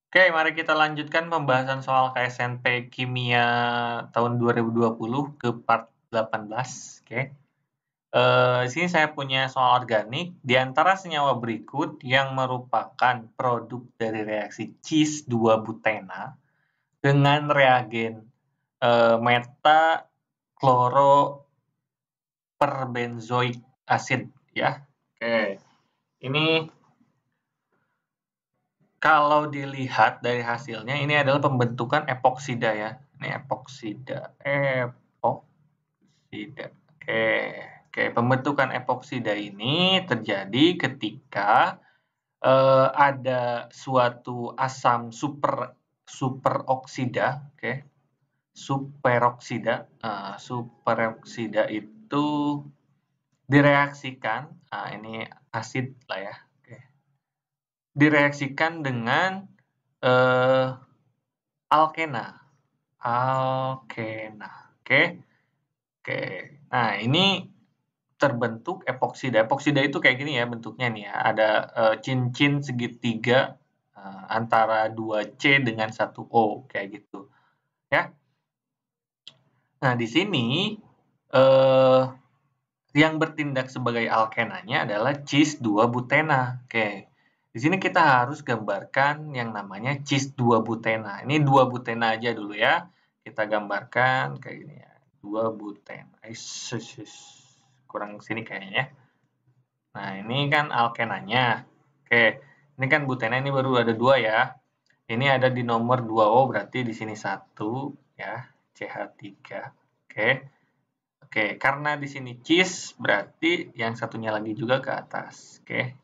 Oke, mari kita lanjutkan pembahasan soal KSNP Kimia tahun 2020 ke part 18. Oke. Di sini saya punya soal organik. Di antara senyawa berikut yang merupakan produk dari reaksi cis-2-butena dengan reagen meta-chloroperbenzoic acid, ya. Oke. Ini kalau dilihat dari hasilnya, ini adalah pembentukan epoksida ya. Ini epoksida. Oke. Oke, pembentukan epoksida ini terjadi ketika ada suatu asam superoksida, oke. Superoksida itu direaksikan, ini asid lah ya. Direaksikan dengan alkena. Oke. Nah, ini terbentuk epoksida. Epoksida itu kayak gini ya bentuknya nih ya. Ada cincin segitiga antara 2C dengan 1O kayak gitu. Ya. Nah, di sini yang bertindak sebagai alkenanya adalah cis-2-butena. Oke. Di sini kita harus gambarkan yang namanya cis-2-butena. Ini 2-butena aja dulu ya. Kita gambarkan kayak gini ya. 2-butena. Kurang sini kayaknya. Nah, ini kan alkenanya. Oke. Ini kan butena ini baru ada 2 ya. Ini ada di nomor 2O berarti di sini 1 ya. CH3. Oke. Oke, karena di sini cis berarti yang satunya lagi juga ke atas. Oke.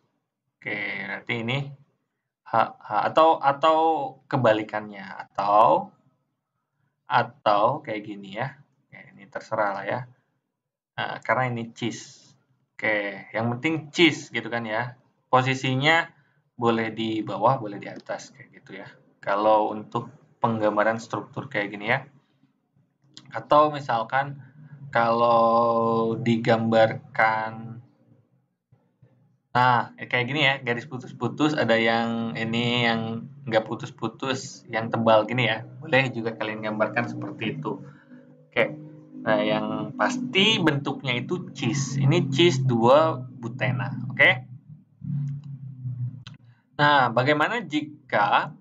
Oke, berarti ini H atau kebalikannya atau kayak gini ya. Oke, ini terserah lah ya. Nah, karena ini cis. Oke, yang penting cis gitu kan ya. Posisinya boleh di bawah, boleh di atas kayak gitu ya. Kalau untuk penggambaran struktur kayak gini ya. Atau misalkan kalau digambarkan, nah kayak gini ya, garis putus-putus, ada yang ini yang nggak putus-putus, yang tebal gini ya. Boleh juga kalian gambarkan seperti itu. Oke, nah yang pasti bentuknya itu cis. Ini cis 2-butena, oke? Nah, bagaimana jika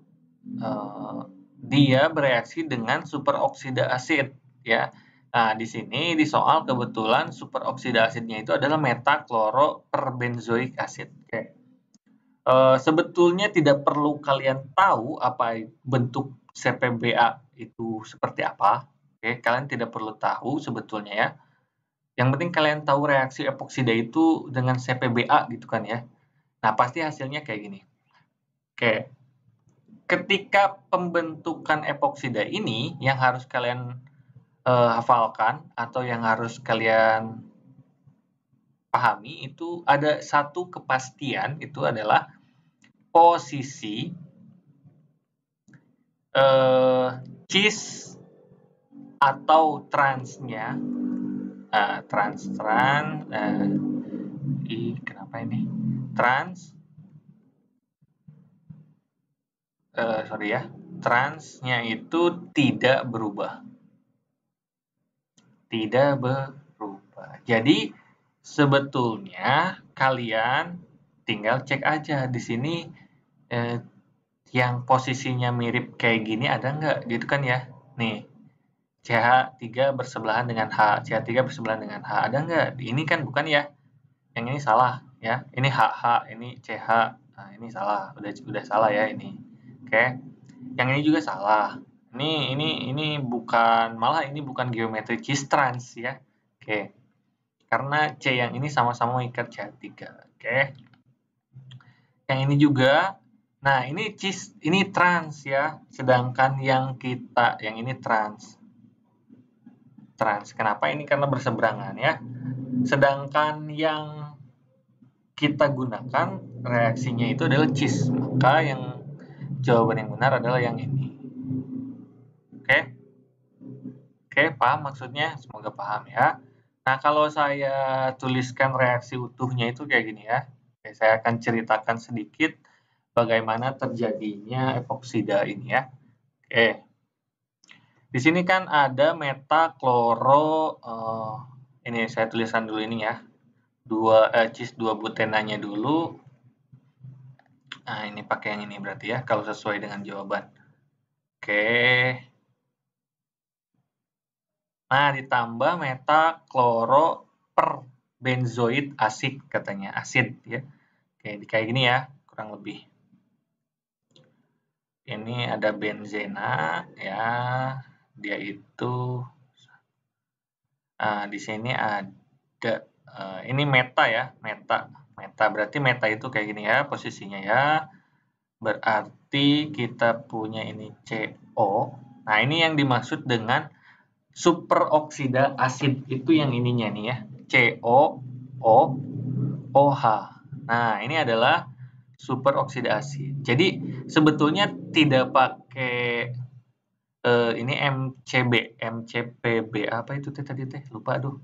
dia bereaksi dengan superoksida asid ya? Nah, di sini di soal kebetulan superoksida asidnya itu adalah meta-chloroperbenzoic acid. Oke. Sebetulnya tidak perlu kalian tahu apa bentuk CPBA itu seperti apa. Oke, kalian tidak perlu tahu sebetulnya ya. Yang penting kalian tahu reaksi epoksida itu dengan CPBA gitu kan ya. Nah, pasti hasilnya kayak gini. Oke. Ketika pembentukan epoksida ini yang harus kalian hafalkan atau yang harus kalian pahami itu ada satu kepastian, itu adalah posisi cis atau transnya, kenapa ini transnya itu tidak berubah. Jadi sebetulnya kalian tinggal cek aja di sini yang posisinya mirip kayak gini ada nggak gitu kan ya. Nih, CH3 bersebelahan dengan H, CH3 bersebelahan dengan H, ada nggak? Ini kan bukan ya. Yang ini salah ya. Ini HH, ini CH. Nah, ini salah. Udah salah ya ini. Oke. Yang ini juga salah. Ini bukan, malah ini bukan geometri cis trans ya. Oke. Karena C yang ini sama-sama mengikat CH3. Oke. Yang ini juga. Nah, ini cis, ini trans ya. Sedangkan yang ini trans. Kenapa ini? Karena berseberangan ya. Sedangkan yang kita gunakan reaksinya itu adalah cis. Maka yang jawaban yang benar adalah yang ini. Oke? Oke, paham maksudnya? Semoga paham ya. Nah, kalau saya tuliskan reaksi utuhnya itu kayak gini ya. Oke, saya akan ceritakan sedikit bagaimana terjadinya epoksida ini ya. Oke. Di sini kan ada metakloro, ini saya tuliskan dulu ini ya. Cis 2 butenanya dulu. Nah, ini pakai yang ini berarti ya, kalau sesuai dengan jawaban. Oke. Nah, ditambah metakloro per benzoid asid katanya, asid ya. Oke, kayak gini ya, kurang lebih. Ini ada benzena ya, dia itu di sini ada ini meta ya, meta berarti meta itu kayak gini ya posisinya ya. Berarti kita punya ini CO. Nah, ini yang dimaksud dengan superoksida asid itu yang ininya nih ya, COOH. Nah, ini adalah superoksida asid. Jadi sebetulnya tidak pakai ini MCPB apa itu tadi lupa aduh.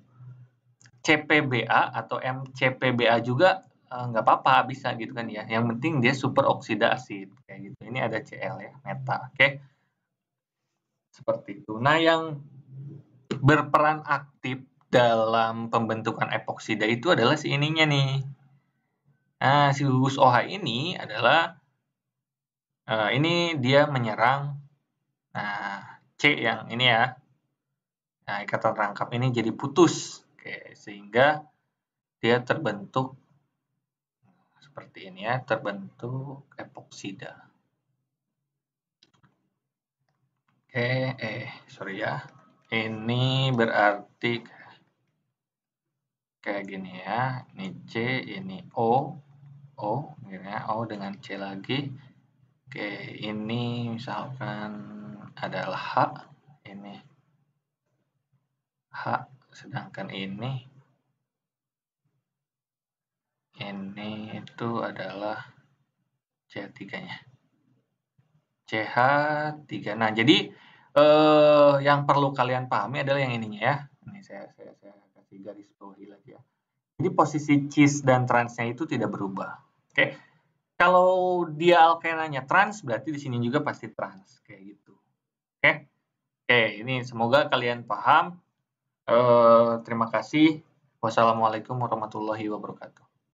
CPBA atau MCPBA juga nggak apa-apa, bisa gitu kan ya. Yang penting dia superoksida asid kayak gitu. Ini ada Cl ya, meta. Oke. Seperti itu. Nah, yang berperan aktif dalam pembentukan epoksida itu adalah si ininya nih. Nah, si gugus OH ini adalah ini dia menyerang C yang ini ya. Nah, ikatan rangkap ini jadi putus. Oke, sehingga dia terbentuk seperti ini ya, terbentuk epoksida. Oke, sorry ya. Ini berarti kayak gini ya. Ini C, ini O, ya, O dengan C lagi. Oke, ini misalkan adalah H, ini H, sedangkan ini itu adalah C3-nya. CH3. Nah, jadi yang perlu kalian pahami adalah yang ininya ya. Ini saya kasih garis bawahi lagi ya. Jadi posisi cis dan transnya itu tidak berubah. Oke. Kalau dia alkenanya trans, berarti di sini juga pasti trans kayak gitu. Oke. Oke, ini semoga kalian paham. Terima kasih. Wassalamualaikum warahmatullahi wabarakatuh.